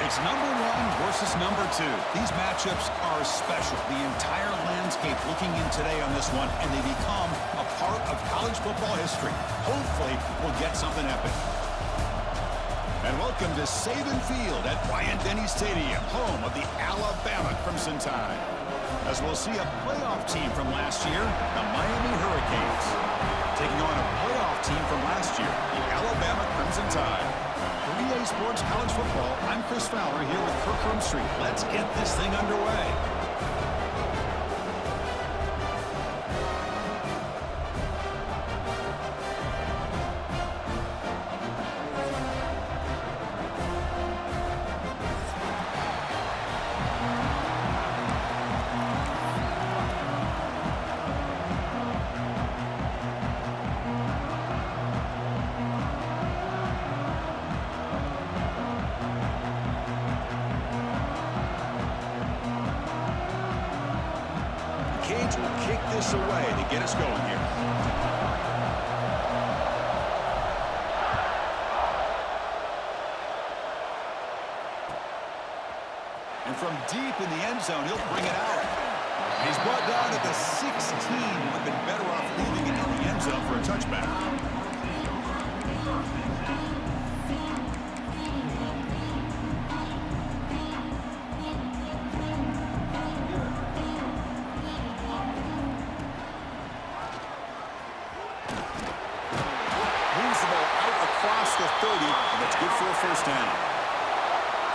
It's number one versus number two. These matchups are special. The entire landscape looking in today on this one, and they become a part of college football history. Hopefully, we'll get something epic. And welcome to Saban Field at Bryant-Denny Stadium, home of the Alabama Crimson Tide. As we'll see a playoff team from last year, the Miami Hurricanes, taking on a playoff team from last year, the Alabama Crimson Tide. For EA Sports College Football, I'm Chris Fowler here with Kirk Street. Let's get this thing underway. Canes will kick this away to get us going here. And from deep in the end zone, he'll bring it out. He's brought down at the 16. Would have been better off leaving it in the end zone for a touchback. The 30, and it's good for a first down.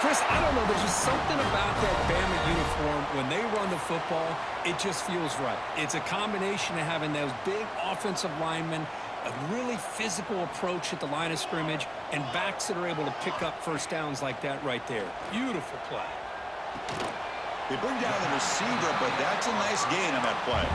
Chris, I don't know. There's just something about that Bama uniform. When they run the football, it just feels right. It's a combination of having those big offensive linemen, a really physical approach at the line of scrimmage, and backs that are able to pick up first downs like that right there. Beautiful play. They bring down the receiver, but that's a nice gain on that play.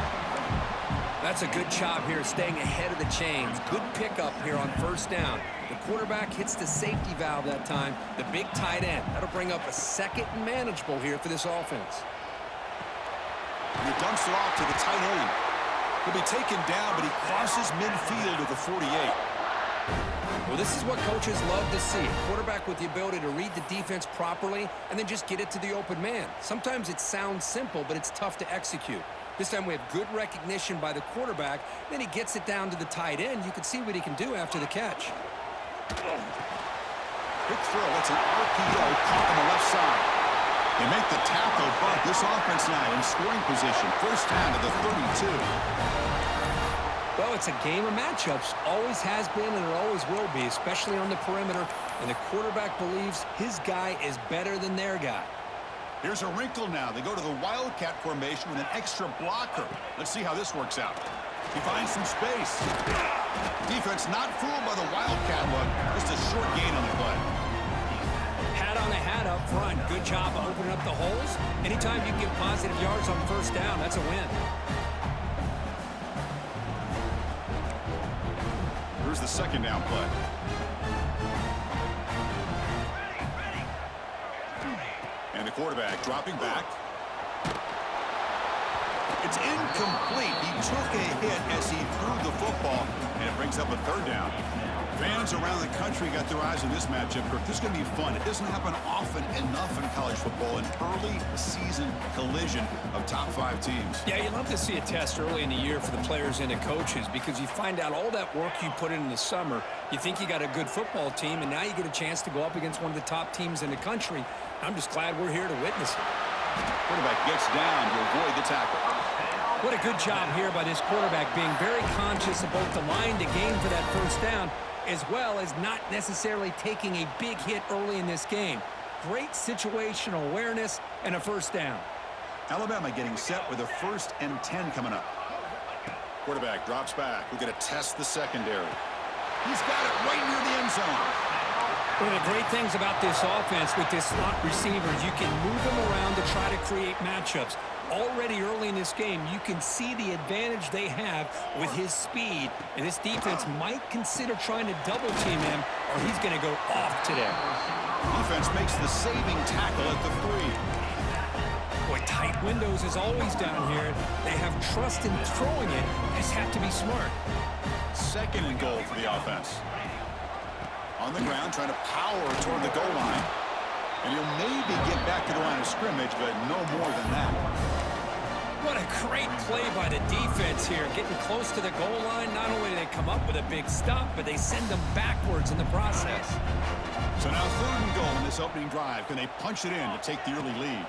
That's a good job here, staying ahead of the chains. Good pickup here on first down. The quarterback hits the safety valve that time, the big tight end. That'll bring up a second and manageable here for this offense. He dumps it off to the tight end. He'll be taken down, but he crosses midfield at the 48. Well, this is what coaches love to see. A quarterback with the ability to read the defense properly and then just get it to the open man. Sometimes it sounds simple, but it's tough to execute. This time we have good recognition by the quarterback. Then he gets it down to the tight end. You can see what he can do after the catch. Big throw. That's an RPO caught on the left side. They make the tackle, but this offense now in scoring position. First down to the 32. Well, it's a game of matchups. Always has been and it always will be, especially on the perimeter. And the quarterback believes his guy is better than their guy. Here's a wrinkle now. They go to the Wildcat formation with an extra blocker. Let's see how this works out. He finds some space. Defense not fooled by the Wildcat look. Just a short gain on the play. Hat on a hat up front. Good job of opening up the holes. Anytime you get positive yards on first down, that's a win. Here's the second down play. And the quarterback dropping back. It's incomplete. He took a hit as he threw the football, and it brings up a third down. Fans around the country got their eyes on this matchup. This is going to be fun. It doesn't happen often enough in college football, an early season collision of top 5 teams. Yeah, you love to see a test early in the year for the players and the coaches because you find out all that work you put in the summer. You think you got a good football team, and now you get a chance to go up against one of the top teams in the country. I'm just glad we're here to witness it. Quarterback gets down to avoid the tackle. What a good job here by this quarterback, being very conscious of both the line to gain for that first down, as well as not necessarily taking a big hit early in this game. Great situational awareness and a first down. Alabama getting set with a 1st and 10 coming up. Quarterback drops back. We're going to test the secondary. He's got it right near the end zone. One of the great things about this offense with this slot receiver, you can move them around to try to create matchups. Already early in this game, you can see the advantage they have with his speed, and this defense might consider trying to double team him, or he's going to go off today. Defense makes the saving tackle at the 3. Boy, tight windows is always down here. They have trust in throwing it. Just have to be smart. 2nd and goal for the offense. On the ground, trying to power toward the goal line. And he'll maybe get back to the line of scrimmage, but no more than that. What a great play by the defense here. Getting close to the goal line, not only do they come up with a big stop, but they send them backwards in the process. So now 3rd and goal in this opening drive. Can they punch it in to take the early lead?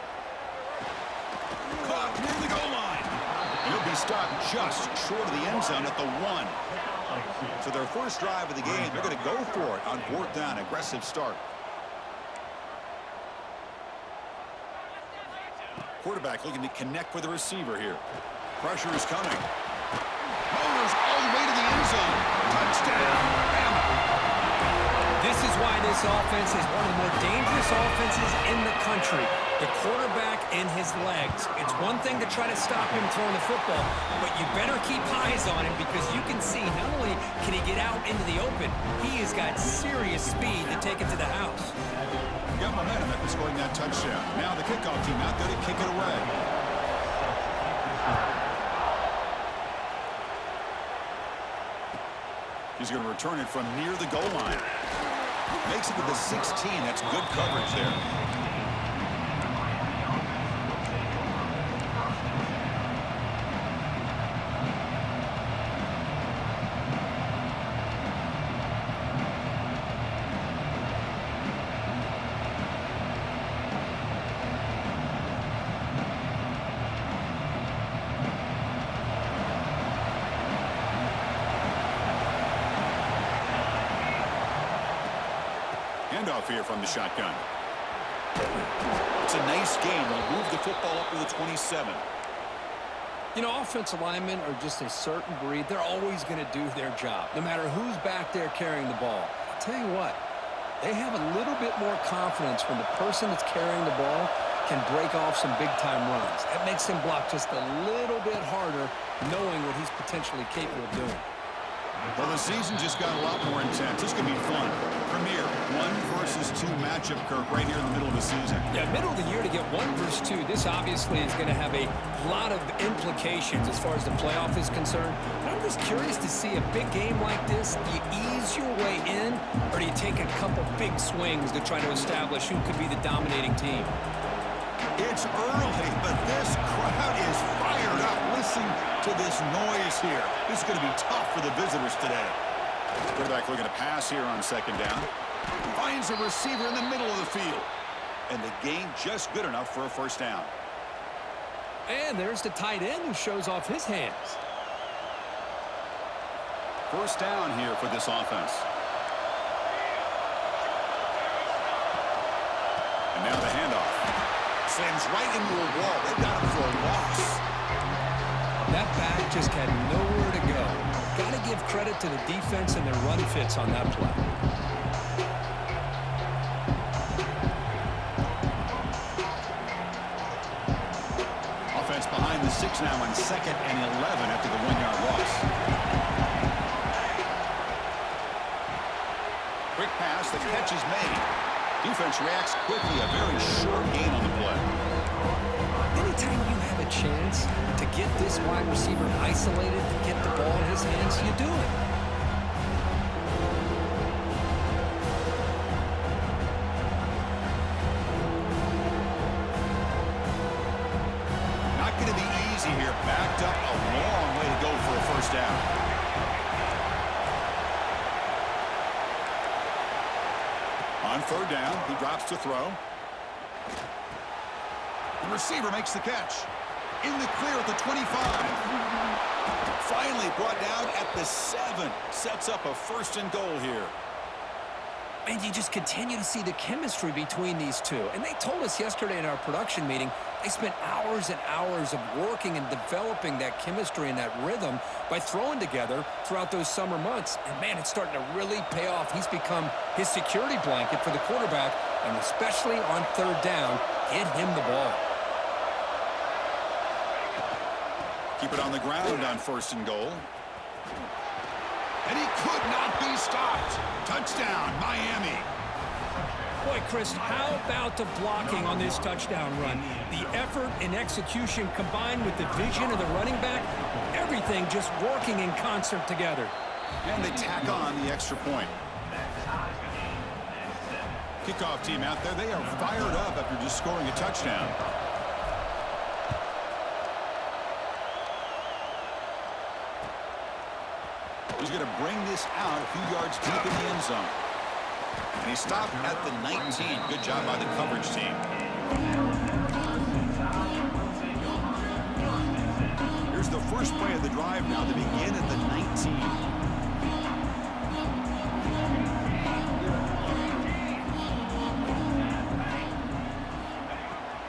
Caught near the goal line. He'll be stopped just short of the end zone at the 1. So their first drive of the game, they're going to go for it on 4th down. Aggressive start. Quarterback looking to connect with the receiver here. Pressure is coming. Motors all the way to the end zone. Touchdown, Bama. This is why this offense is one of the more dangerous offenses in the country. The quarterback and his legs. It's one thing to try to stop him throwing the football, but you better keep eyes on him because you can see not only can he get out into the open, he has got serious speed to take it to the house. Got momentum after scoring that touchdown. Now the kickoff team out there to kick it away. He's going to return it from near the goal line. Makes it to the 16. That's good coverage there. Handoff here from the shotgun. It's a nice game. They'll move the football up to the 27. You know, offensive linemen are just a certain breed. They're always going to do their job, no matter who's back there carrying the ball. I'll tell you what, they have a little bit more confidence when the person that's carrying the ball can break off some big-time runs. That makes him block just a little bit harder, knowing what he's potentially capable of doing. Well, the season just got a lot more intense. This could be fun. Premier 1 versus 2 matchup, Kirk, right here in the middle of the season. Yeah, middle of the year to get 1 versus 2. This obviously is going to have a lot of implications as far as the playoff is concerned. But I'm just curious to see a big game like this. Do you ease your way in, or do you take a couple big swings to try to establish who could be the dominating team? It's early, but this crowd is fired up. Listen to this noise here. This is going to be tough for the visitors today. Quarterback looking to pass here on 2nd down. Finds a receiver in the middle of the field. And the gain just good enough for a 1st down. And there's the tight end who shows off his hands. 1st down here for this offense. And now the handoff. Slams right into a wall. They got him for a loss. That back just had nowhere to go. Got to give credit to the defense and their run fits on that play. Offense behind the 6 now on 2nd and 11 after the 1-yard loss. Quick pass. The catch is made. Defense reacts quickly. A very short gain on the play. Anytime you have a chance to get this wide receiver isolated, to get the ball in his hands, you do it. Not going to be easy here. Backed up a long way to go for a 1st down. On 3rd down, he drops to throw. The receiver makes the catch. In the clear at the 25. Finally brought down at the 7. Sets up a 1st and goal here. And you just continue to see the chemistry between these two. And they told us yesterday in our production meeting, they spent hours and hours of working and developing that chemistry and that rhythm by throwing together throughout those summer months. And, man, it's starting to really pay off. He's become his security blanket for the quarterback, and especially on 3rd down, get him the ball. Keep it on the ground on 1st and goal. And he could not be stopped. Touchdown, Miami. Boy, Chris, how about the blocking on this touchdown run? The effort and execution combined with the vision of the running back, everything just working in concert together. And they tack on the extra point. Kickoff team out there, they are fired up after just scoring a touchdown. He's going to bring this out a few yards deep in the end zone. And he stopped at the 19. Good job by the coverage team. Here's the first play of the drive now. They begin at the 19.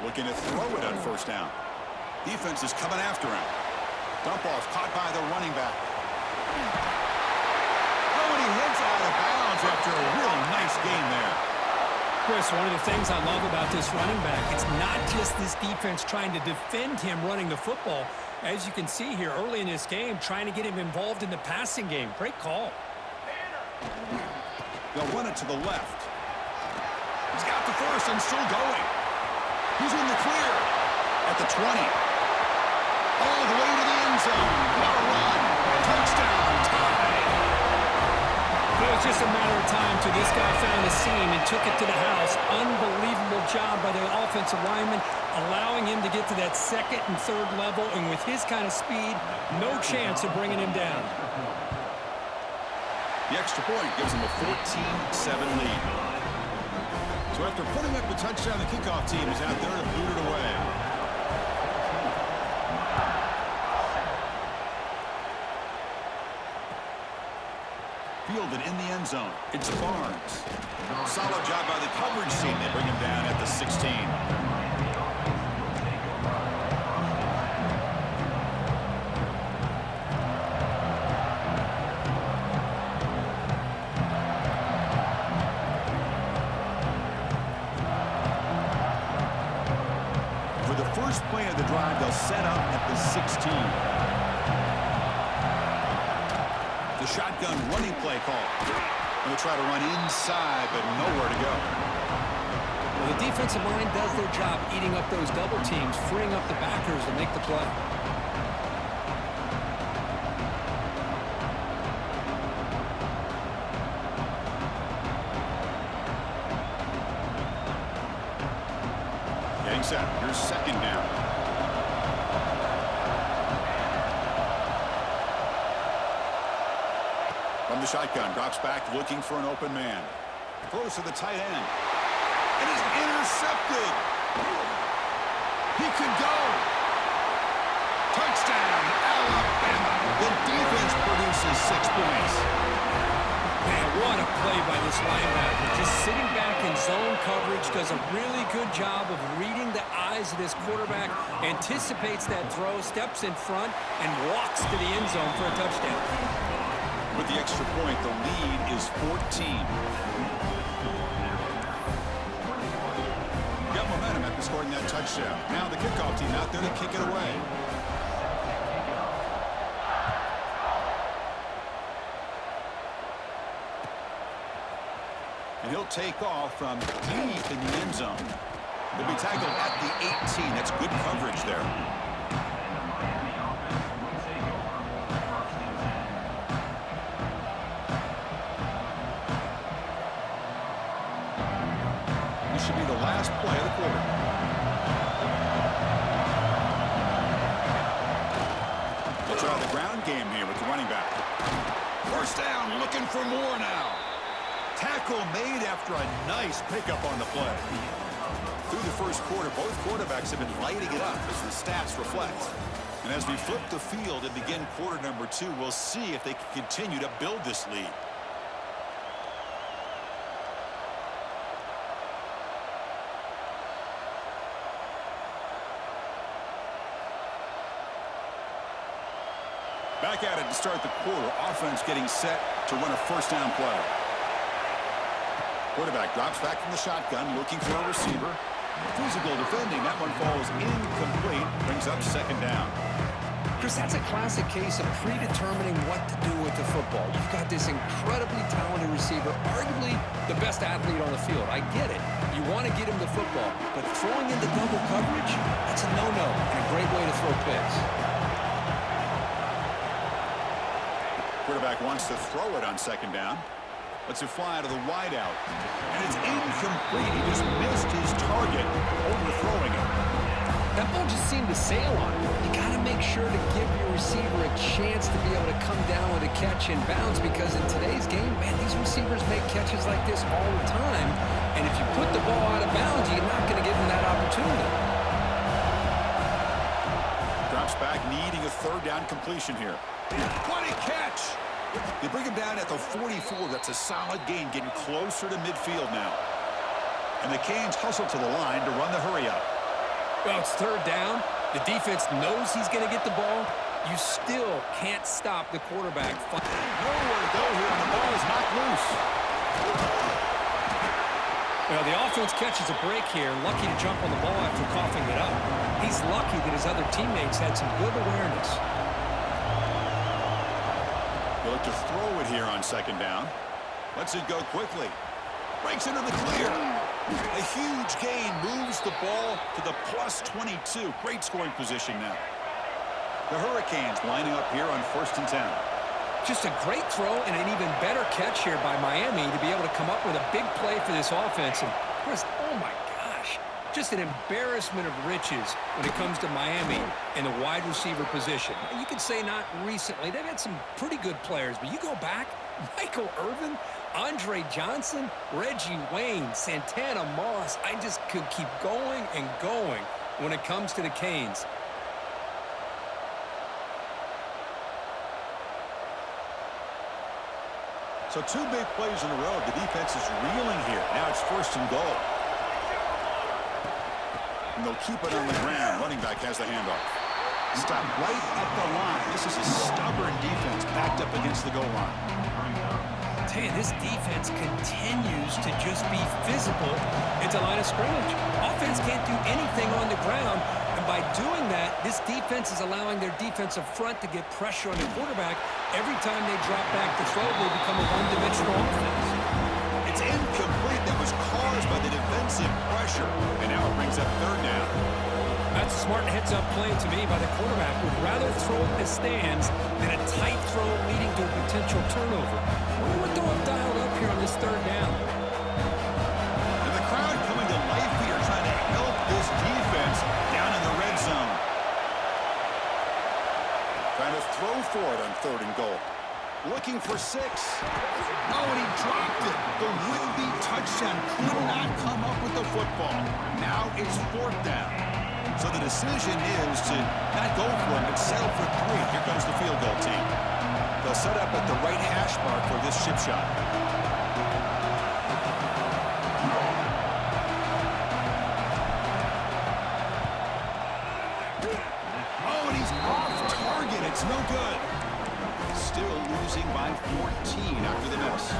Looking to throw it on first down. Defense is coming after him. Dump off caught by the running back. Oh, and he heads out of bounds after a real nice game there. Chris, one of the things I love about this running back, it's not just this defense trying to defend him running the football. As you can see here early in this game, trying to get him involved in the passing game. Great call. They'll run it to the left. He's got the first and still going. He's in the clear at the 20. All the way to the end zone. What a run. Touchdown. Tie. It was just a matter of time till this guy found the seam and took it to the house. Unbelievable job by the offensive lineman, allowing him to get to that second and third level, and with his kind of speed, no chance of bringing him down. The extra point gives him a 14-7 lead. So after putting up the touchdown, the kickoff team is out there to boot it away. Fielded in the end zone. It's Barnes. Solid job by the coverage team. They bring him down at the 16. For the first play of the drive, they'll set up at the 16. The shotgun running play call. They'll try to run inside, but nowhere to go. Well, the defensive line does their job eating up those double teams, freeing up the backers to make the play. Getting set. Here's second down. From the shotgun, drops back looking for an open man. Throws to the tight end. It is intercepted. He could go. Touchdown, Alabama. The defense produces 6 points. Man, what a play by this linebacker. Just sitting back in zone coverage, does a really good job of reading the eyes of this quarterback, anticipates that throw, steps in front, and walks to the end zone for a touchdown. With the extra point, the lead is 14. Got momentum after scoring that touchdown. Now the kickoff team out there to kick it away. And he'll take off from deep in the end zone. He'll be tackled at the 18. That's good coverage there. This should be the last play of the quarter. They'll try the ground game here with the running back. First down, looking for more now. Tackle made after a nice pickup on the play. Through the first quarter, both quarterbacks have been lighting it up as the stats reflect. And as we flip the field and begin quarter number 2, we'll see if they can continue to build this lead. Back at it to start the quarter. Offense getting set to run a first down play. Quarterback drops back from the shotgun, looking for a receiver. Physical defending. That one falls incomplete. Brings up second down. Chris, that's a classic case of predetermining what to do with the football. You've got this incredibly talented receiver, arguably the best athlete on the field. I get it. You want to get him the football, but throwing into double coverage, that's a no-no and a great way to throw picks. Quarterback wants to throw it on second down. Lets it fly out of the wideout. And it's incomplete. He just missed his target, overthrowing it. That ball just seemed to sail on him. You got to make sure to give your receiver a chance to be able to come down with a catch in bounds, because in today's game, man, these receivers make catches like this all the time. And if you put the ball out of bounds, you're not going to give them that opportunity. Drops back, needing a third down completion here. What a catch! They bring him down at the 44. That's a solid gain, getting closer to midfield now. And the Canes hustle to the line to run the hurry up. Well, it's third down. The defense knows he's going to get the ball. You still can't stop the quarterback. Nowhere to go here, and the ball is knocked loose. Well, the offense catches a break here. Lucky to jump on the ball after coughing it up. He's lucky that his other teammates had some good awareness. They look to throw it here on second down. Lets it go quickly. Breaks into the clear. A huge gain moves the ball to the plus 22. Great scoring position now. The Hurricanes lining up here on 1st and 10. Just a great throw and an even better catch here by Miami to be able to come up with a big play for this offense. And Chris, oh my gosh, just an embarrassment of riches when it comes to Miami in the wide receiver position. You could say not recently. They've had some pretty good players, but you go back, Michael Irvin, Andre Johnson, Reggie Wayne, Santana Moss. I just could keep going and going when it comes to the Canes. So 2 big plays in a row. The defense is reeling here. Now it's 1st and goal. And they'll keep it on the ground. Running back has the handoff. Stop right at the line. This is a stubborn defense backed up against the goal line. I tell you, this defense continues to just be physical into line of scrimmage. Offense can't do anything on the ground, and by doing that, this defense is allowing their defensive front to get pressure on the quarterback. Every time they drop back to throw, they become a one-dimensional offense. It's incomplete. That was caused by the defensive pressure, and now it brings up 3rd down. That's a smart heads-up play to me by the quarterback. Would rather throw it in the stands than a tight throw leading to a potential turnover. Wonder what they'll have dialed up here on this 3rd down. And the crowd coming to life here, trying to help this defense down in the red zone. Trying to throw for it on 3rd and goal. Looking for 6. Oh, and he dropped it. The would-be touchdown could not come up with the football. Now it's 4th down. So the decision is to not go for it, but settle for 3. Here comes the field goal team. They'll set up at the right hash mark for this chip shot. Oh, and he's off target. It's no good. Still losing by 14 after the miss.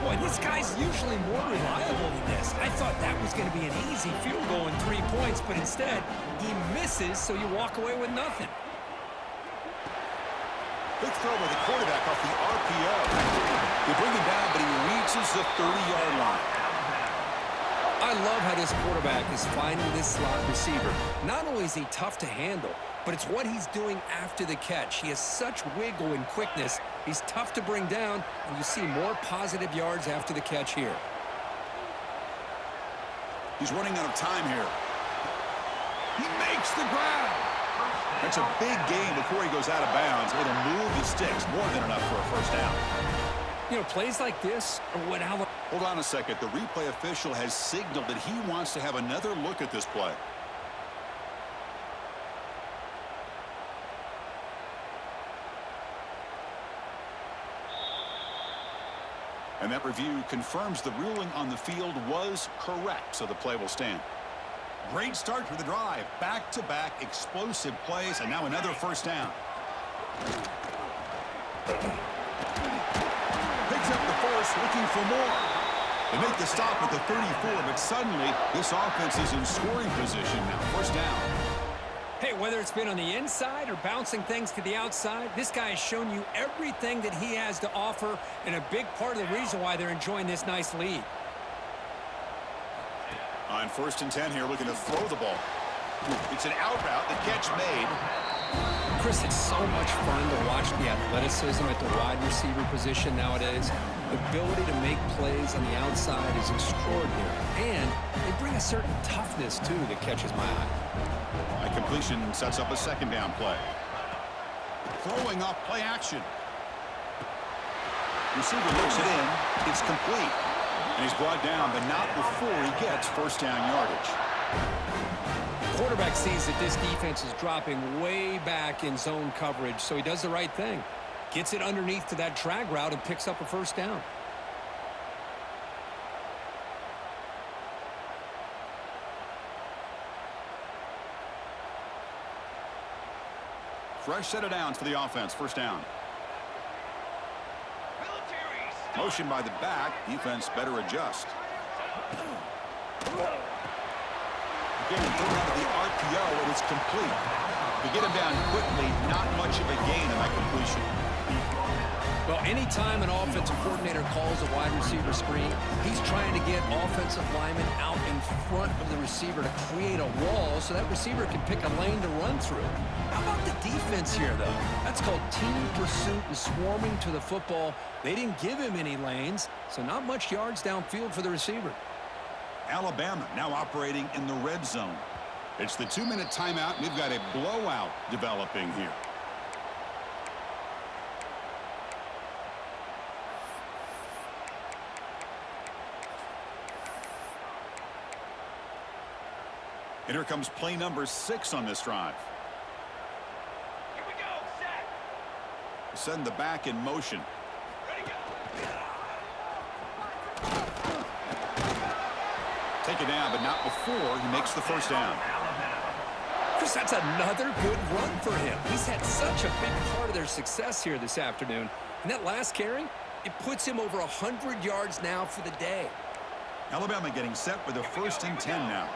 Boy, this guy's usually more reliable than this. I thought that was going to be an easy field goal and 3 points, but instead, he misses, so you walk away with nothing. Big throw by the quarterback off the RPO. They bring him down, but he reaches the 30-yard line. I love how this quarterback is finding this slot receiver. Not only is he tough to handle, but it's what he's doing after the catch. He has such wiggle and quickness. He's tough to bring down, and you see more positive yards after the catch here. He's running out of time here. He makes the grab. That's a big gain before he goes out of bounds. It'll move the sticks, more than enough for a 1st down. You know, plays like this are what Alabama... Hold on a second. The replay official has signaled that he wants to have another look at this play. And that review confirms the ruling on the field was correct, so the play will stand. Great start for the drive. Back-to-back explosive plays, and now another 1st down. Picks up the first, looking for more. They make the stop at the 34, but suddenly this offense is in scoring position now. 1st down. Hey, whether it's been on the inside or bouncing things to the outside, this guy has shown you everything that he has to offer, and a big part of the reason why they're enjoying this nice lead. On 1st and 10 here, looking to throw the ball. It's an out route, the catch made. Chris, it's so much fun to watch the athleticism at the wide receiver position nowadays. The ability to make plays on the outside is extraordinary. And they bring a certain toughness, too, that catches my eye. A completion sets up a second down play. Throwing off play action. Receiver looks it in. It's complete. And he's brought down, but not before he gets first down yardage. Quarterback sees that this defense is dropping way back in zone coverage, so he does the right thing. Gets it underneath to that drag route and picks up a first down. Fresh set of downs for the offense. First down. Motion by the back. Defense better adjust. Again, thrown out of the RPO, and it's complete. To get him down quickly, not much of a gain in that completion. Well, anytime an offensive coordinator calls a wide receiver screen, he's trying to get offensive linemen out in front of the receiver to create a wall so that receiver can pick a lane to run through. How about the defense here, though? That's called team pursuit and swarming to the football. They didn't give him any lanes, so not much yards downfield for the receiver. Alabama now operating in the red zone. It's the 2-minute timeout. We've got a blowout developing here. And here comes play number 6 on this drive. Here we go, set. Send the back in motion. Ready, go. Take it down, but not before he makes the first down. Chris, that's another good run for him. He's had such a big part of their success here this afternoon. And that last carry, it puts him over 100 yards now for the day. Alabama getting set with a 1st and 10 now.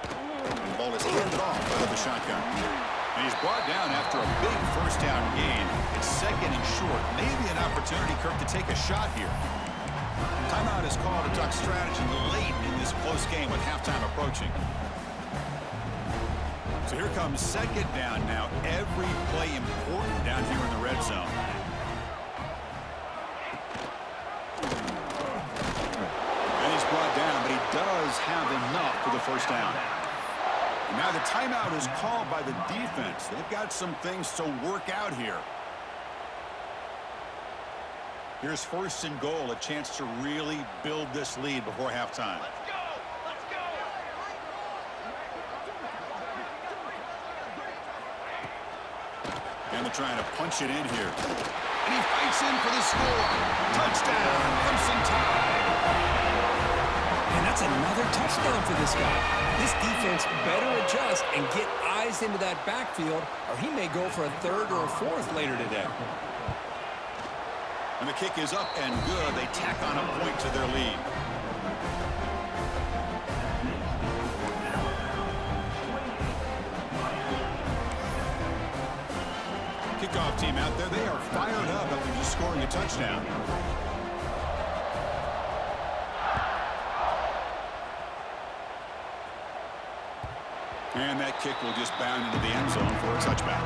The ball is handed off out of the shotgun. And he's brought down after a big first down gain. It's 2nd and short. Maybe an opportunity, Kirk, to take a shot here. Timeout is called to talk strategy late in this close game with halftime approaching. So here comes 2nd down now. Every play important down here in the red zone. And he's brought down, but he does have enough for the first down. And now the timeout is called by the defense. They've got some things to work out here. Here's 1st and goal, a chance to really build this lead before halftime. Let's go. Let's go. And they're trying to punch it in here. And he fights in for the score. Touchdown, Crimson Tide. And that's another touchdown for this guy. This defense better adjust and get eyes into that backfield, or he may go for a 3rd or a 4th later today. And the kick is up and good. They tack on a point to their lead. Kickoff team out there. They are fired up after just scoring a touchdown. And that kick will just bound into the end zone for a touchback.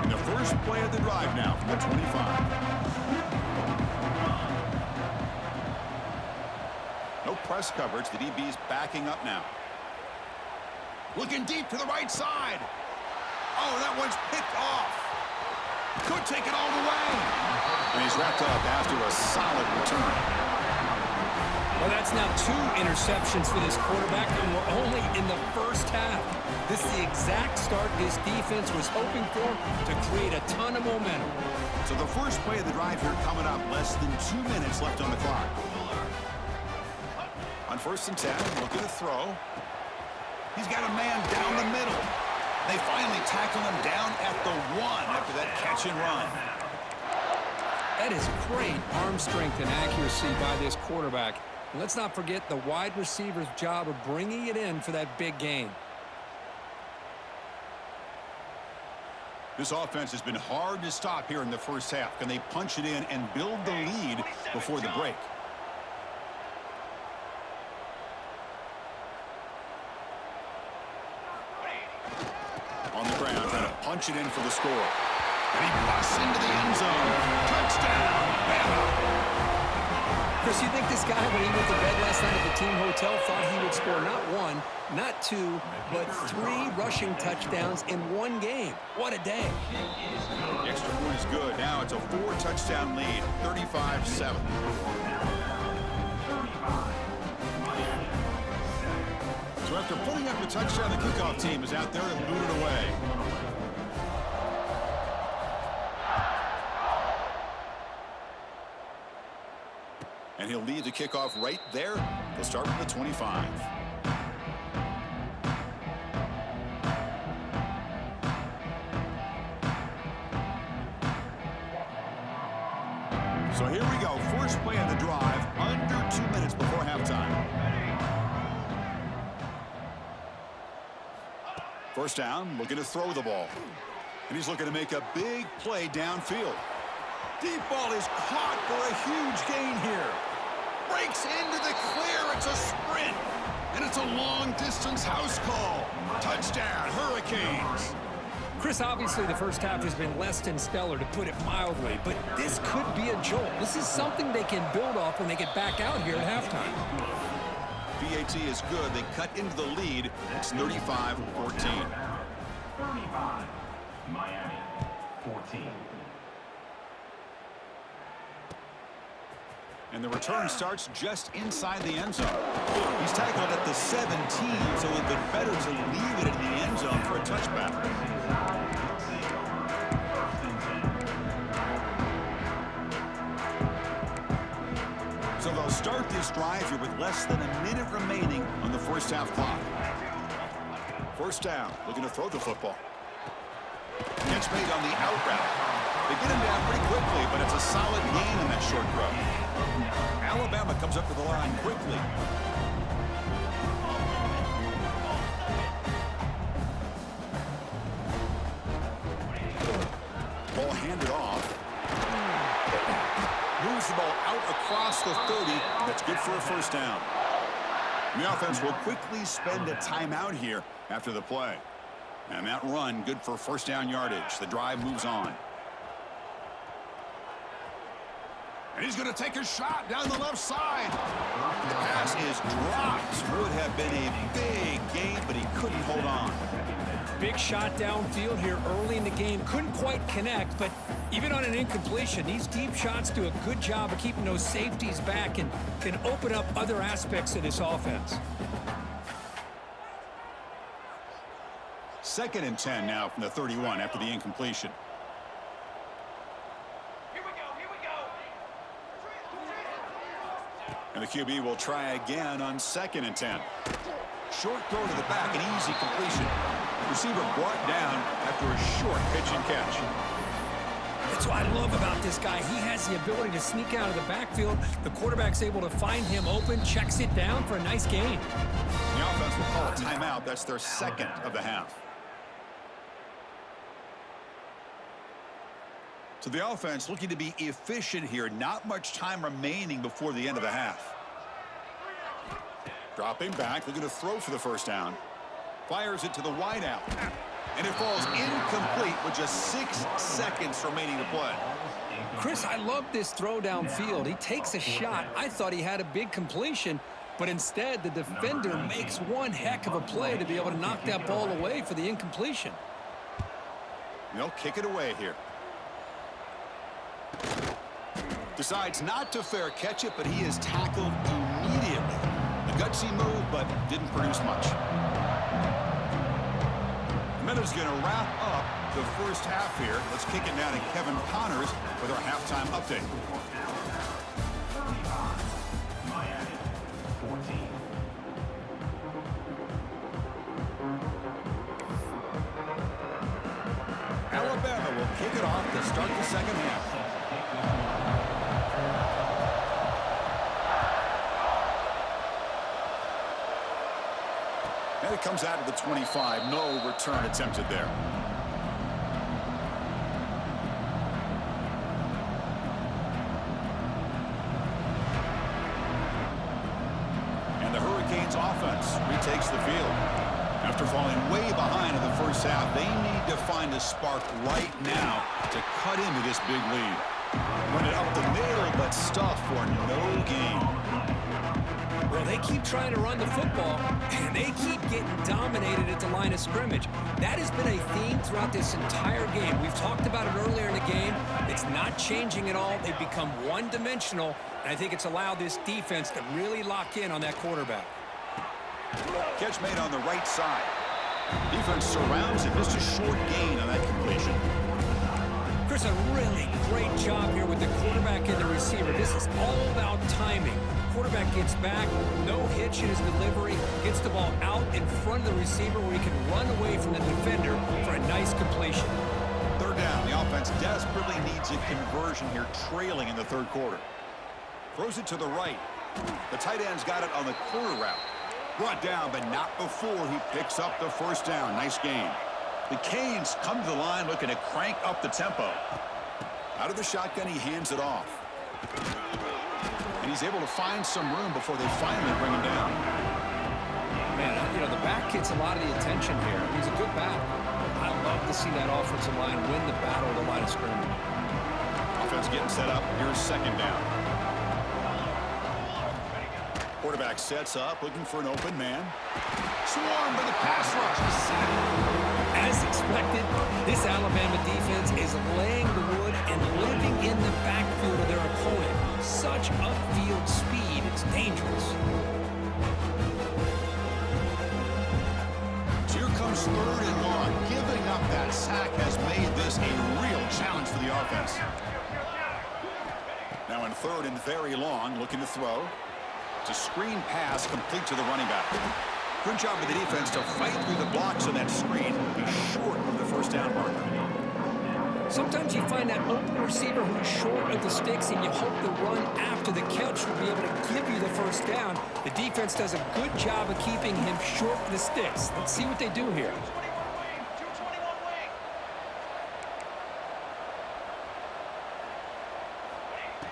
And the first play of the drive now from the 25. No press coverage. The DB's backing up now. Looking deep to the right side. Oh, that one's picked off. Could take it all the way. And he's wrapped up after a solid return. Well, that's now 2 interceptions for this quarterback, and we're only in the first half. This is the exact start this defense was hoping for to create a ton of momentum. So the first play of the drive here coming up. Less than 2 minutes left on the clock. On 1st and 10, look at the throw. He's got a man down the middle. They finally tackle him down at the 1 after that catch and run. That is great arm strength and accuracy by this quarterback. And let's not forget the wide receiver's job of bringing it in for that big gain. This offense has been hard to stop here in the first half. Can they punch it in and build the lead before the break? On the ground, trying to punch it in for the score. And he busts into the end zone. Touchdown, Bama. Chris, you think this guy, when he went to bed last night at the team hotel, thought he would score not one, not two, but 3 rushing touchdowns in one game? What a day. The extra point is good. Now it's a 4-touchdown lead, 35-7. So after putting up a touchdown, the kickoff team is out there and booted away. And he'll lead the kickoff right there. They'll start from the 25. So here we go. First play of the drive, under 2 minutes before halftime. First down, looking to throw the ball. And he's looking to make a big play downfield. Deep ball is caught for a huge gain here. Breaks into the clear. It's a sprint. And it's a long-distance house call. Touchdown, Hurricanes. Chris, obviously the first half has been less than stellar, to put it mildly, but this could be a jolt. This is something they can build off when they get back out here at halftime. VAT is good. They cut into the lead. It's 35-14. 35, Miami, 14. And the return starts just inside the end zone. He's tackled at the 17, so it would be better to leave it in the end zone for a touchback. So they'll start this drive here with less than a minute remaining on the first half clock. First down, looking to throw the football. Catch made on the out route. They get him down pretty quickly, but it's a solid gain in that short throw. Alabama comes up to the line quickly. Ball handed off. Moves the ball out across the 30. That's good for a first down. And the offense will quickly spend a timeout here after the play. And that run, good for first down yardage. The drive moves on. And he's going to take a shot down the left side. The pass is dropped. Would have been a big gain, but he couldn't hold on. Big shot downfield here early in the game. Couldn't quite connect, but even on an incompletion, these deep shots do a good job of keeping those safeties back and can open up other aspects of this offense. 2nd and 10 now from the 31 after the incompletion. And the QB will try again on 2nd and 10. Short throw to the back, an easy completion. Receiver brought down after a short pitch and catch. That's what I love about this guy. He has the ability to sneak out of the backfield. The quarterback's able to find him open, checks it down for a nice gain. The offense will call a timeout. That's their 2nd of the half. So the offense looking to be efficient here. Not much time remaining before the end of the half. Dropping back, looking to throw for the first down. Fires it to the wideout. And it falls incomplete with just 6 seconds remaining to play. Chris, I love this throw downfield. He takes a shot. I thought he had a big completion, but instead the defender makes one heck of a play to be able to knock that ball away for the incompletion. They'll kick it away here. Decides not to fair catch it, but he is tackled immediately. A gutsy move, but didn't produce much. And is going to wrap up the first half here. Let's kick it down to Kevin Connors with our halftime update. Miami, 14. Alabama will kick it off to start the second half. And it comes out of the 25. No return attempted there. Saints offense retakes the field. After falling way behind in the first half, they need to find a spark right now to cut into this big lead. Run it up the middle, but stuff for no gain. Well, they keep trying to run the football, and they keep getting dominated at the line of scrimmage. That has been a theme throughout this entire game. We've talked about it earlier in the game. It's not changing at all. They've become one-dimensional, and I think it's allowed this defense to really lock in on that quarterback. Catch made on the right side. Defense surrounds it. Just a short gain on that completion. Chris, a really great job here with the quarterback and the receiver. This is all about timing. Quarterback gets back, no hitch in his delivery, gets the ball out in front of the receiver where he can run away from the defender for a nice completion. Third down. The offense desperately needs a conversion here, trailing in the third quarter. Throws it to the right. The tight end's got it on the corner route. Brought down, but not before he picks up the first down. Nice game. The Canes come to the line looking to crank up the tempo. Out of the shotgun, he hands it off. And he's able to find some room before they finally bring him down. Man, you know, the back gets a lot of the attention here. He's a good back. I love to see that offensive line win the battle of the line of scrimmage. Offense getting set up. Here's second down. Quarterback sets up, looking for an open man. Swarmed by the pass rush. As expected, this Alabama defense is laying the wood and living in the backfield of their opponent. Such upfield speed, it's dangerous. So here comes third and long. Giving up that sack has made this a real challenge for the offense. Now in third and very long, looking to throw. It's a screen pass complete to the running back. Good job of the defense to fight through the blocks on that screen. Be short of the first down marker. Sometimes you find that open receiver who's short of the sticks, and you hope the run after the catch will be able to give you the first down. The defense does a good job of keeping him short of the sticks. Let's see what they do here. 221 wing.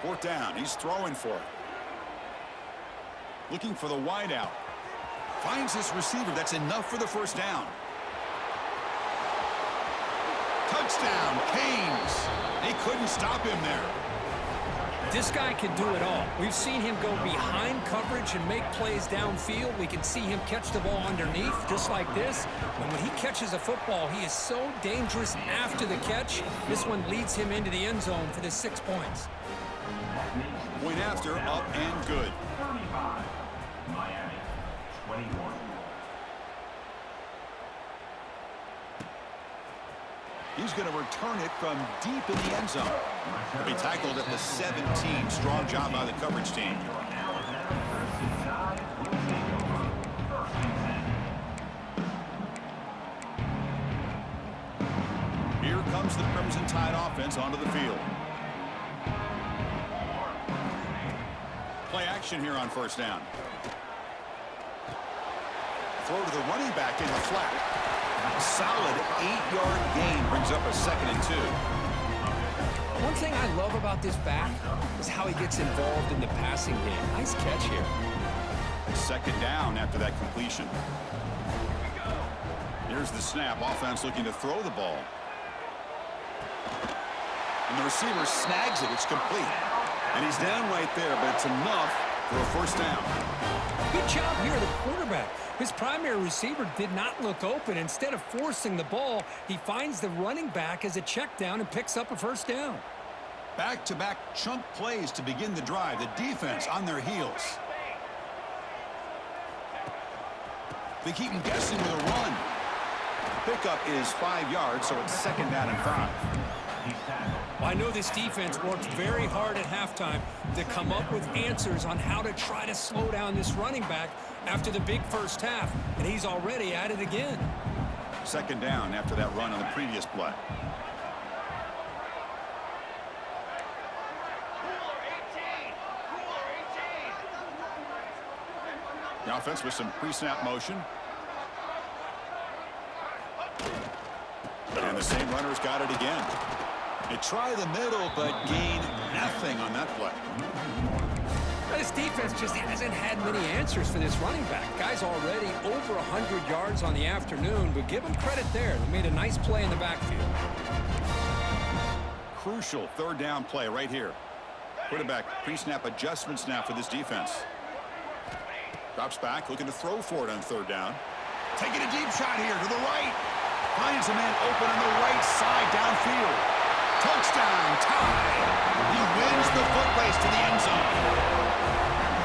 Fourth down. He's throwing for it. Looking for the wideout. Finds his receiver. That's enough for the first down. Touchdown, Canes. They couldn't stop him there. This guy can do it all. We've seen him go behind coverage and make plays downfield. We can see him catch the ball underneath, just like this. And when he catches a football, he is so dangerous after the catch. This one leads him into the end zone for the 6 points. Point after, up and good. 35. Miami, 21. He's going to return it from deep in the end zone. He'll be tackled at the 17. Strong job by the coverage team. Here comes the Crimson Tide offense onto the field. Play action here on first down. Throw to the running back in the flat. Solid 8-yard gain brings up a 2nd and 2. One thing I love about this back is how he gets involved in the passing game. Nice catch here. Second down after that completion. Here's the snap. Offense looking to throw the ball. And the receiver snags it. It's complete. And he's down right there, but it's enough for a first down. Good job here, the quarterback. His primary receiver did not look open. Instead of forcing the ball, he finds the running back as a check down and picks up a first down. Back-to-back chunk plays to begin the drive. The defense on their heels. They keep him guessing with a run. Pickup is 5 yards, so it's second down and 5. Well, I know this defense worked very hard at halftime to come up with answers on how to try to slow down this running back after the big first half, and he's already at it again. Second down after that run on the previous play. The offense with some pre-snap motion. And the same runner's got it again. They try the middle, but gain nothing on that play. This defense just hasn't had many answers for this running back. Guy's already over 100 yards on the afternoon, but give him credit there. They made a nice play in the backfield. Crucial third down play right here. Quarterback pre-snap adjustments now for this defense. Drops back, looking to throw for it on third down. Taking a deep shot here to the right. Finds a man open on the right side downfield. Touchdown, tied. He wins the foot race to the end zone.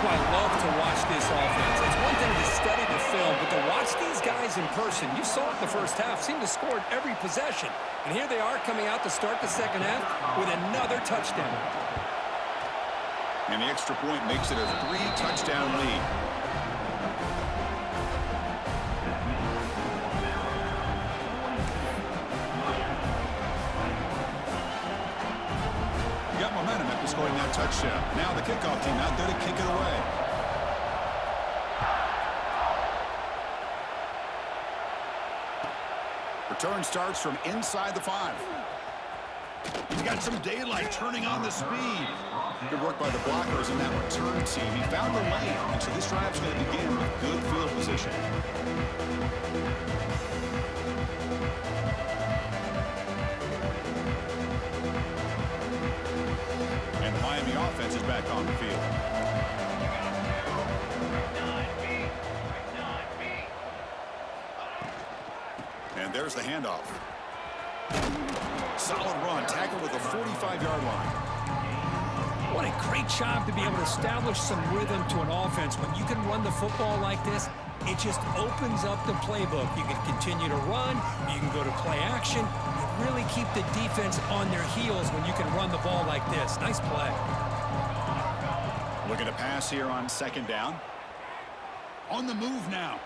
Well, I love to watch this offense. It's one thing to study the film, but to watch these guys in person, you saw it in the first half, seemed to score at every possession. And here they are coming out to start the second half with another touchdown. And the extra point makes it a 3-touchdown lead. Got momentum after scoring that touchdown. Now the kickoff team out there to kick it away. Return starts from inside the 5. He's got some daylight turning on the speed. Good work by the blockers in that return team. He found the lane, and so this drive's going to begin with good field position. And the Miami offense is back on the field. And there's the handoff. Solid run, tackled with a 45-yard line. What a great job to be able to establish some rhythm to an offense. When you can run the football like this, it just opens up the playbook. You can continue to run. You can go to play action. You really keep the defense on their heels when you can run the ball like this. Nice play. Looking to pass here on second down. On the move now.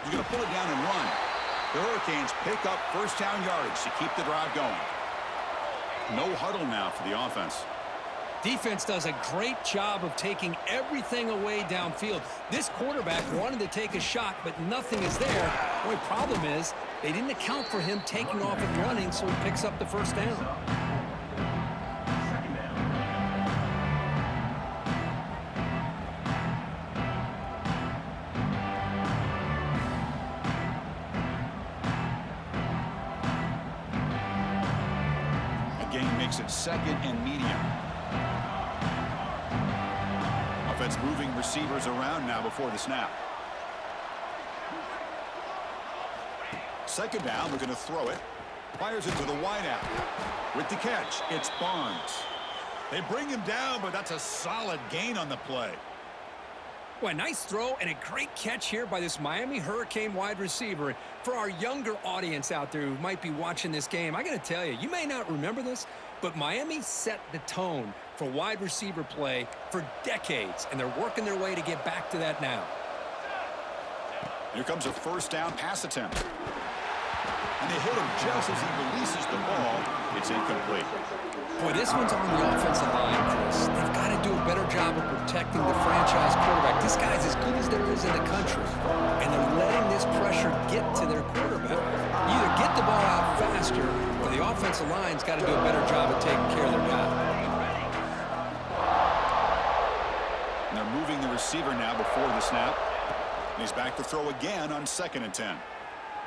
He's going to pull it down and run. The Hurricanes pick up first down yardage to keep the drive going. No huddle now for the offense. Defense does a great job of taking everything away downfield. This quarterback wanted to take a shot, but nothing is there. The only problem is they didn't account for him taking off and running, so he picks up the first down. Again makes it second and medium. Offense moving receivers around now before the snap. Second down, looking to throw it. Fires it to the wideout. With the catch, it's Barnes. They bring him down, but that's a solid gain on the play. Well, a nice throw and a great catch here by this Miami Hurricane wide receiver. For our younger audience out there who might be watching this game, I got to tell you, you may not remember this, but Miami set the tone for wide receiver play for decades, and they're working their way to get back to that now. Here comes a first down pass attempt. And they hit him just as he releases the ball. It's incomplete. Boy, this one's on the offensive line, Chris. They've got to do a better job of protecting the franchise quarterback. This guy's as good as there is in the country, and they're letting this pressure get to their quarterback. You either get the ball out faster, or the offensive line's got to do a better job of taking care of their guy. And they're moving the receiver now before the snap. And he's back to throw again on 2nd and 10.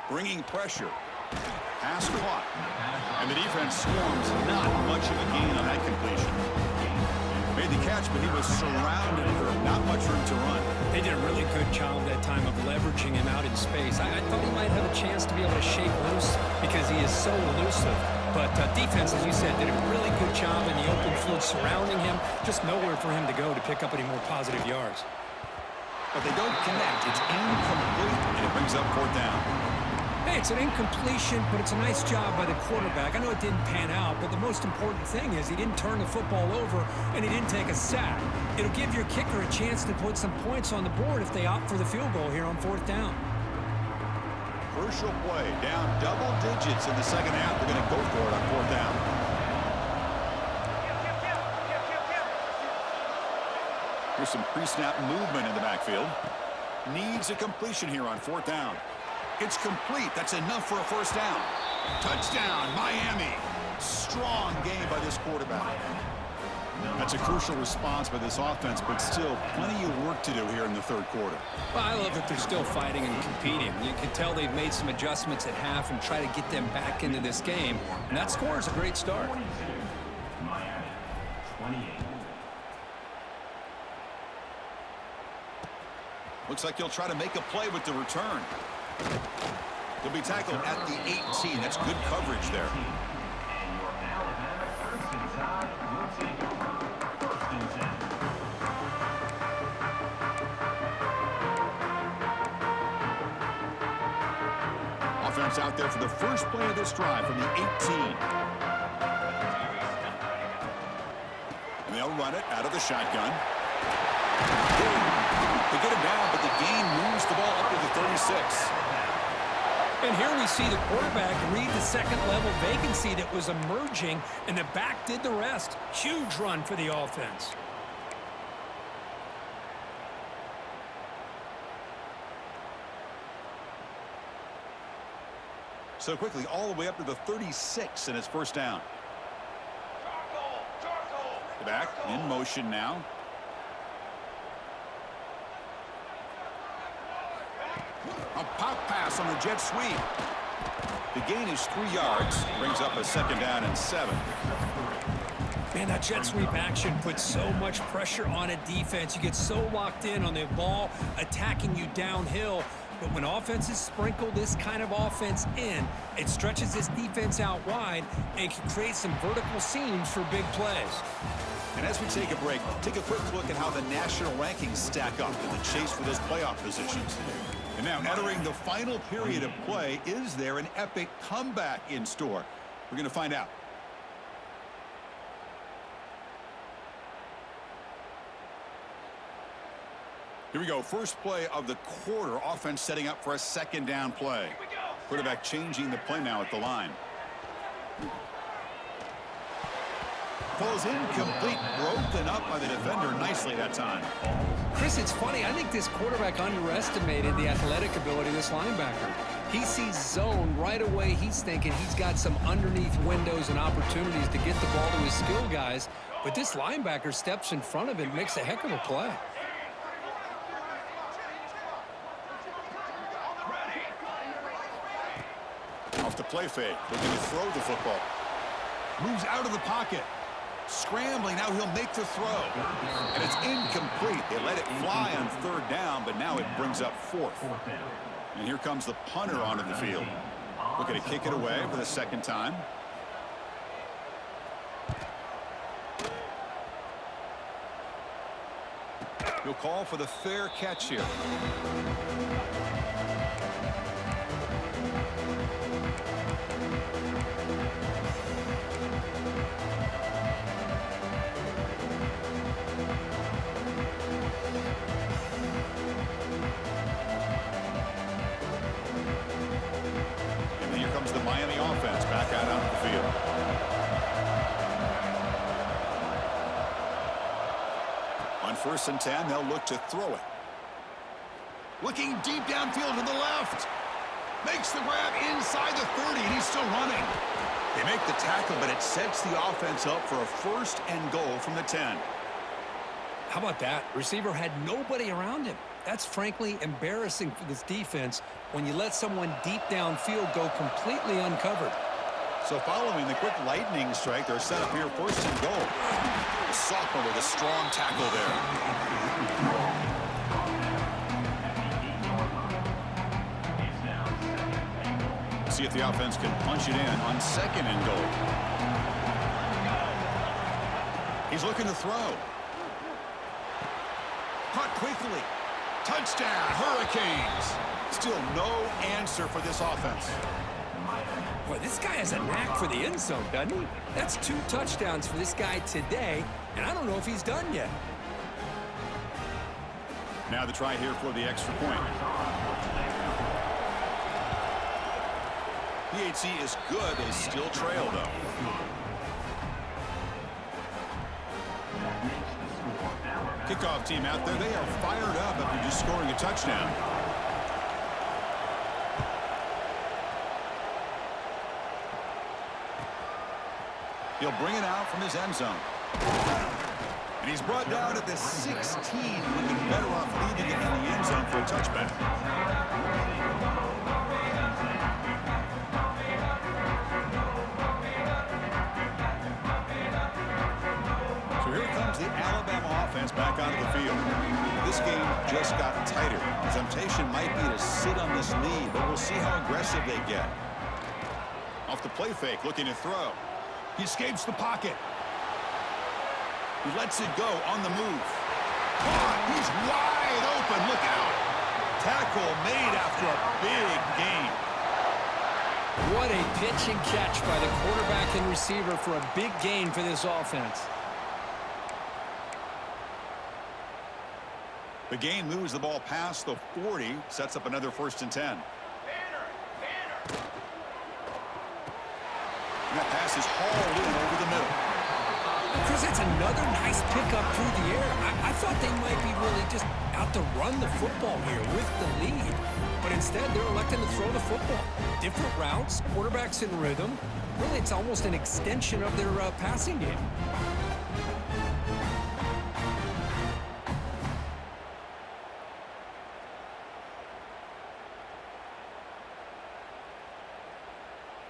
Bringing pressure. Pass caught. And the defense swarms. Not much of a gain on that completion. Made the catch, but he was surrounded with not much room to run. They did a really good job that time of leveraging him out in space. I thought he might have a chance to be able to shake loose because he is so elusive. But defense, as you said, did a really good job in the open field surrounding him. Just nowhere for him to go to pick up any more positive yards. But they don't connect. It's incomplete, and it brings up 4th down. Hey, it's an incompletion, but it's a nice job by the quarterback. I know it didn't pan out, but the most important thing is he didn't turn the football over, and he didn't take a sack. It'll give your kicker a chance to put some points on the board if they opt for the field goal here on 4th down. Crucial play. Down double digits in the second half. They're going to go for it on 4th down. Here's some pre-snap movement in the backfield. Needs a completion here on 4th down. It's complete. That's enough for a first down. Touchdown, Miami. Strong game by this quarterback. That's a crucial response by this offense, but still plenty of work to do here in the third quarter. Well, I love that they're still fighting and competing. You can tell they've made some adjustments at half and try to get them back into this game. And that score is a great start. Miami, 28. Looks like he'll try to make a play with the return. He'll be tackled at the 18. That's good coverage there. And your Alabama Crimson Tide will take over 1st and 10. Offense out there for the first play of this drive from the 18. And they'll run it out of the shotgun. They get him down, but the gain moves the ball up to the 36. And here we see the quarterback read the second-level vacancy that was emerging, and the back did the rest. Huge run for the offense. So quickly, all the way up to the 36, and it's first down. The back in motion now. A pop pass on the jet sweep. The gain is 3 yards. Brings up a second down and 7. Man, that jet sweep action puts so much pressure on a defense. You get so locked in on the ball attacking you downhill. But when offenses sprinkle this kind of offense in, it stretches this defense out wide and can create some vertical seams for big plays. And as we take a break, take a quick look at how the national rankings stack up in the chase for those playoff positions. And now entering the final period of play, is there an epic comeback in store? We're going to find out. Here we go. First play of the quarter. Offense setting up for a second down play. Quarterback changing the play now at the line. Falls incomplete, broken up by the defender nicely that time. Chris, it's funny. I think this quarterback underestimated the athletic ability of this linebacker. He sees zone right away. He's thinking he's got some underneath windows and opportunities to get the ball to his skill guys. But this linebacker steps in front of him, makes a heck of a play. Off the play fake, looking to throw the football. Moves out of the pocket. Scrambling, now he'll make the throw. And it's incomplete. They let it fly on third down, but now it brings up fourth. And here comes the punter onto the field. Looking to kick it away for the second time. He'll call for the fair catch here. The Miami offense back out onto the field. On 1st and 10, they'll look to throw it. Looking deep downfield to the left. Makes the grab inside the 30, and he's still running. They make the tackle, but it sets the offense up for a 1st and goal from the 10. How about that? Receiver had nobody around him. That's frankly embarrassing for this defense when you let someone deep downfield go completely uncovered. So following the quick lightning strike, they're set up here 1st and goal. The sophomore with a strong tackle there. See if the offense can punch it in on 2nd and goal. He's looking to throw. Caught quickly. Touchdown, Hurricanes. Still no answer for this offense. Boy, this guy has a knack for the end zone, doesn't he? That's 2 touchdowns for this guy today, and I don't know if he's done yet. Now the try here for the extra point. PHC is good. They still trail, though. Kickoff team out there. They are fired up after just scoring a touchdown. He'll bring it out from his end zone. And he's brought down at the 16. Looking better off leaving it in the end zone for a touchback. So here comes the Alabama offense back onto the field. This game just got tighter. The temptation might be to sit on this lead, but we'll see how aggressive they get. Off the play fake, looking to throw. He escapes the pocket. He lets it go on the move. Caught. He's wide open. Look out. Tackle made after a big gain. What a pitch and catch by the quarterback and receiver for a big gain for this offense. The gain moves the ball past the 40, sets up another 1st and 10. Banner. And that pass is hauled in over the middle. Chris, that's another nice pickup through the air. I thought they might be really just out to run the football here with the lead. But instead, they're electing to throw the football. Different routes, quarterbacks in rhythm. Really, it's almost an extension of their passing game.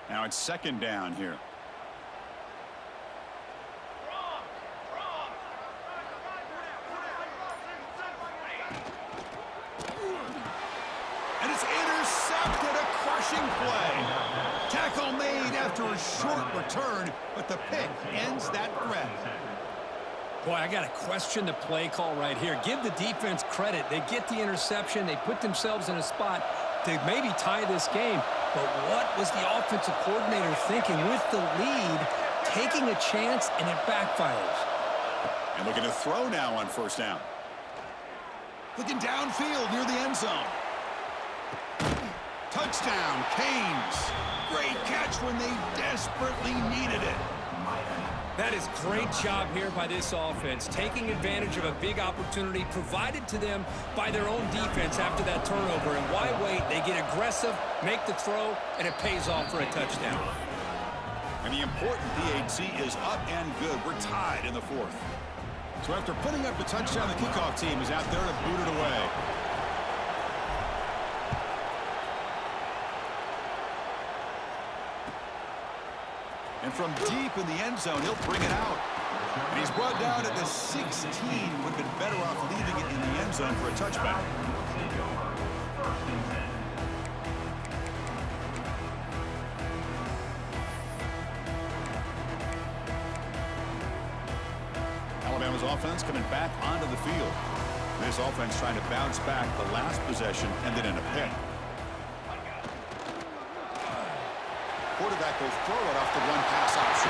Now it's 2nd down here. And it's intercepted, a crushing play. Tackle made after a short return, but the pick ends that threat. Boy, I got to question the play call right here. Give the defense credit. They get the interception. They put themselves in a spot to maybe tie this game. But what was the offensive coordinator thinking with the lead, taking a chance, and it backfires? And looking to throw now on 1st down. Looking downfield near the end zone. Touchdown, Canes. Great catch when they desperately needed it. That is great job here by this offense, taking advantage of a big opportunity provided to them by their own defense after that turnover. And why wait? They get aggressive, make the throw, and it pays off for a touchdown. And the important PAT is up and good. We're tied in the 4th. So after putting up the touchdown, the kickoff team is out there to boot it away. And from deep in the end zone, he'll bring it out. And he's brought down at the 16. Would have been better off leaving it in the end zone for a touchback. Alabama's offense coming back onto the field. This offense trying to bounce back. The last possession ended in a pick. Quarterback will throw it off the one-pass option.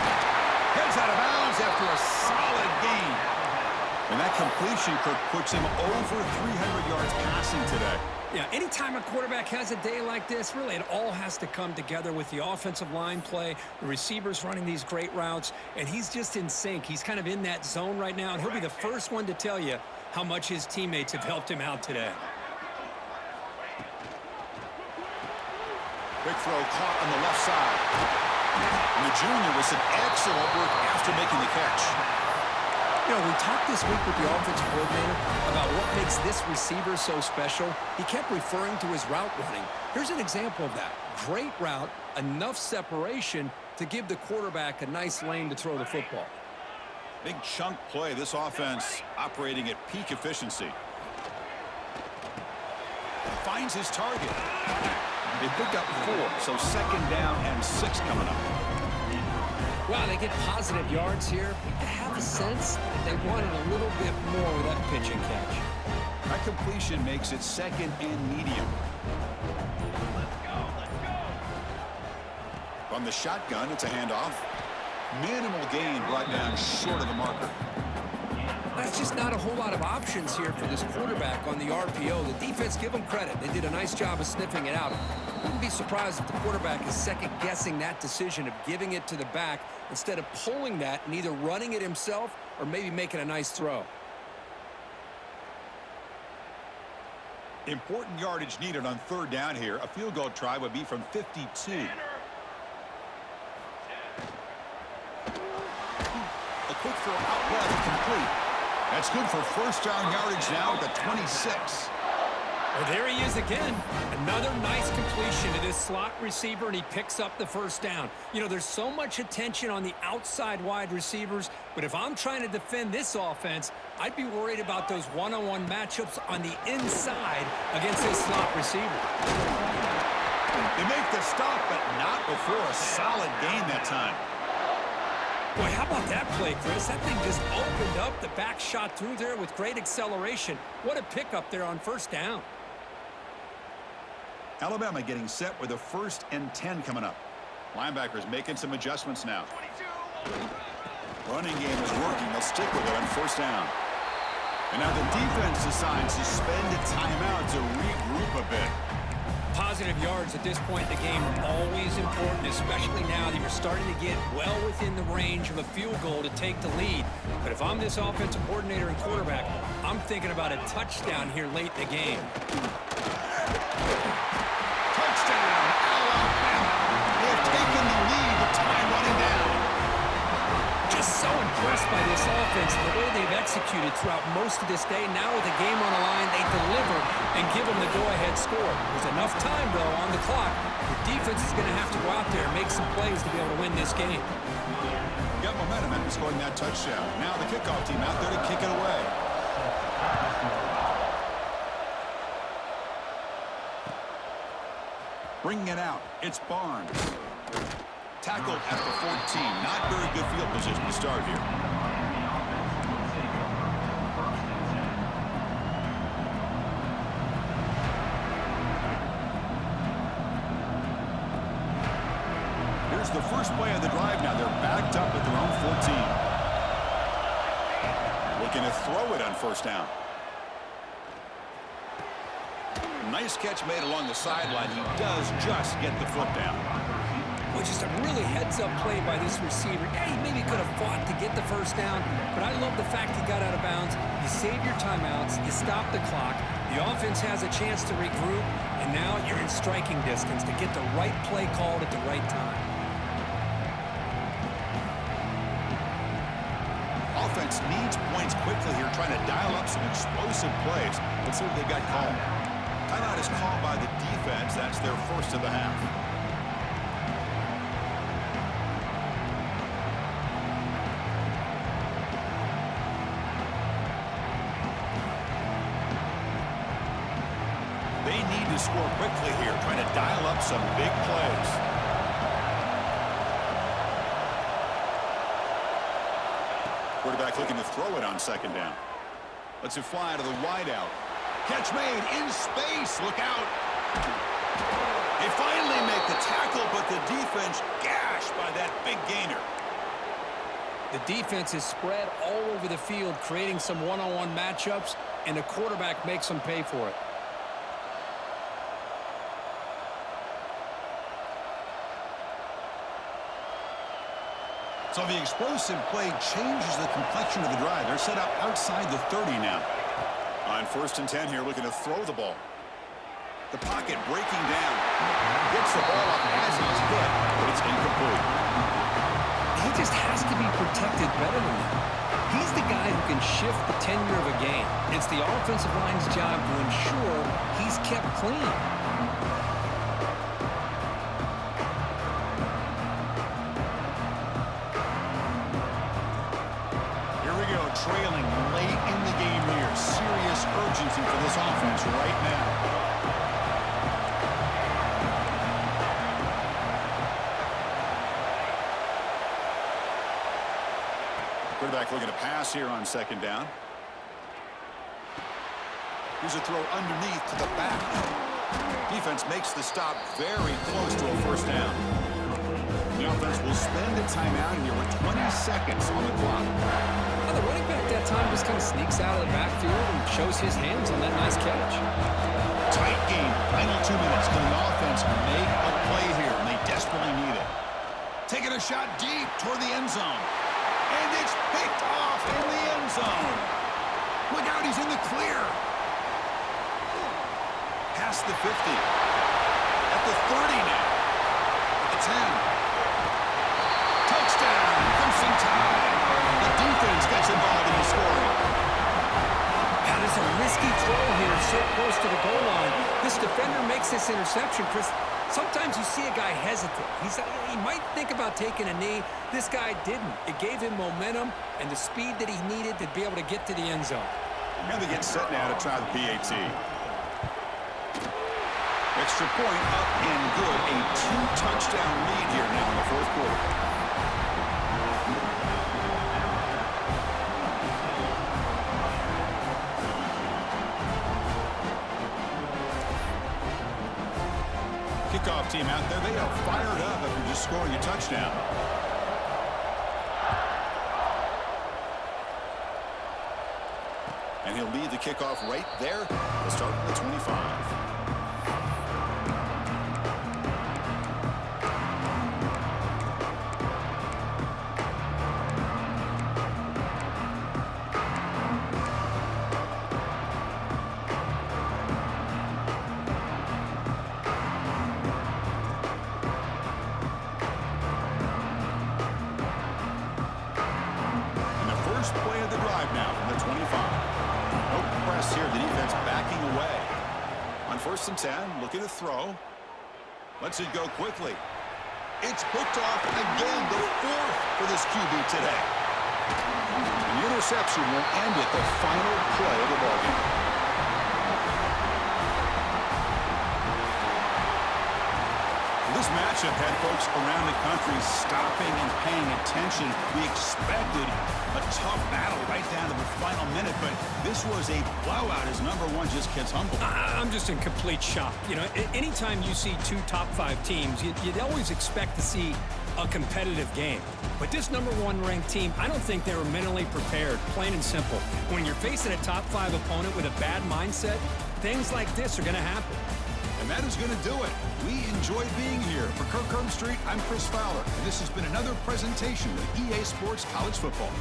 Heads out of bounds after a solid gain. And that completion, Kirk, puts him over 300 yards passing today. Yeah, anytime a quarterback has a day like this, really it all has to come together with the offensive line play, the receivers running these great routes, and he's just in sync. He's kind of in that zone right now, and he'll be the first one to tell you how much his teammates have helped him out today. Big throw caught on the left side. And the junior with some excellent work after making the catch. You know, we talked this week with the offensive coordinator about what makes this receiver so special. He kept referring to his route running. Here's an example of that. Great route, enough separation to give the quarterback a nice lane to throw the football. Big chunk play. This offense operating at peak efficiency. Finds his target. They picked up 4, so 2nd down and 6 coming up. Well, they get positive yards here, but I have a sense that they wanted a little bit more with that pitch and catch. That completion makes it 2nd and medium. Let's go. From the shotgun, it's a handoff. Minimal gain brought down short of the marker. That's just not a whole lot of options here for this quarterback on the RPO. The defense, give them credit. They did a nice job of sniffing it out. Wouldn't be surprised if the quarterback is second-guessing that decision of giving it to the back instead of pulling that and either running it himself or maybe making a nice throw. Important yardage needed on 3rd down here. A field goal try would be from 52. A quick throw out left, complete. That's good for first down yardage now at the 26. Well, there he is again. Another nice completion to this slot receiver, and he picks up the first down. You know, there's so much attention on the outside wide receivers, but if I'm trying to defend this offense, I'd be worried about those one-on-one matchups on the inside against this slot receiver. They make the stop, but not before a solid gain that time. Boy, how about that play, Chris? That thing just opened up. The back shot through there with great acceleration. What a pickup there on first down. Alabama getting set with a 1st and 10 coming up. Linebackers making some adjustments now. Running game is working. They'll stick with it on first down. And now the defense decides to spend a timeout to regroup a bit. Positive yards at this point in the game are always important, especially now that you're starting to get well within the range of a field goal to take the lead. But if I'm this offensive coordinator and quarterback, I'm thinking about a touchdown here late in the game. Touchdown, Alabama. They've taken the lead with time running down. Just so impressed by this offense and the way they've executed throughout most of this day. Now with the game on the line, they deliver and give them the go-ahead score. There's enough time, though, on the clock. The defense is going to have to go out there and make some plays to be able to win this game. Got momentum after scoring that touchdown. Now the kickoff team out there to kick it away. Bringing it out, it's Barnes. Tackled at the 14. Not very good field position to start here. Here's the first play of the drive now. They're backed up at their own 14. Looking to throw it on first down. Nice catch made along the sideline. He does just get the foot down. Well, just a really heads-up play by this receiver. Yeah, he maybe could have fought to get the first down, but I love the fact he got out of bounds. You save your timeouts, you stop the clock, the offense has a chance to regroup, and now you're in striking distance to get the right play called at the right time. Offense needs points quickly here, trying to dial up some explosive plays. Let's see what they got called. Timeout is called by the defense. That's their first of the half. They need to score quickly here, trying to dial up some big plays. Quarterback looking to throw it on second down. Lets it fly to the wideout. Catch made in space. Look out. They finally make the tackle, but the defense gashed by that big gainer. The defense is spread all over the field, creating some one-on-one matchups, and the quarterback makes them pay for it. So the explosive play changes the complexion of the drive. They're set up outside the 30 now. On 1st and 10 here, looking to throw the ball. The pocket breaking down. Gets the ball up as he's hit, but it's incomplete. He just has to be protected better than that. He's the guy who can shift the tenure of a game. It's the offensive line's job to ensure he's kept clean. Trailing late in the game here. Serious urgency for this offense right now. Quarterback looking to pass here on second down. Here's a throw underneath to the back. Defense makes the stop very close to a first down. The offense will spend a timeout here with 20 seconds on the clock. The running back that time just kind of sneaks out of the backfield and shows his hands on that nice catch. Tight game. Final 2 minutes. Can the offense make a play here? And they desperately need it. Taking a shot deep toward the end zone. And it's picked off in the end zone. Look out, he's in the clear. Past the 50. At the 30 now. At the 10. Touchdown. Crimson Tide. The defense gets involved in the scoring. risky throw here so close to the goal line. This defender makes this interception, Chris. Sometimes you see a guy hesitate. He might think about taking a knee. This guy didn't. It gave him momentum and the speed that he needed to be able to get to the end zone. And they get set now to try the PAT. Extra point up and good. A 2-touchdown lead here now in the fourth quarter. Kickoff team out there, they are fired up after just scoring a touchdown. And he'll lead the kickoff right there. We'll start from the 25. Play of the drive now from the 25. No press here. The defense backing away. On 1st and 10, looking to throw. Lets it go quickly. It's hooked off again. The 4th for this QB today. The interception will end it. The final play of the ballgame. This matchup had folks around the country stopping and paying attention. We expected a tough battle right down to the final minute, but this was a blowout as number one just gets humbled. I'm just in complete shock. You know, anytime you see two top 5 teams, you'd always expect to see a competitive game. But this number 1 ranked team, I don't think they were mentally prepared, plain and simple. When you're facing a top 5 opponent with a bad mindset, things like this are going to happen. And that is going to do it. We enjoyed being here. For Kirk Street, I'm Chris Fowler, and this has been another presentation of EA Sports College Football.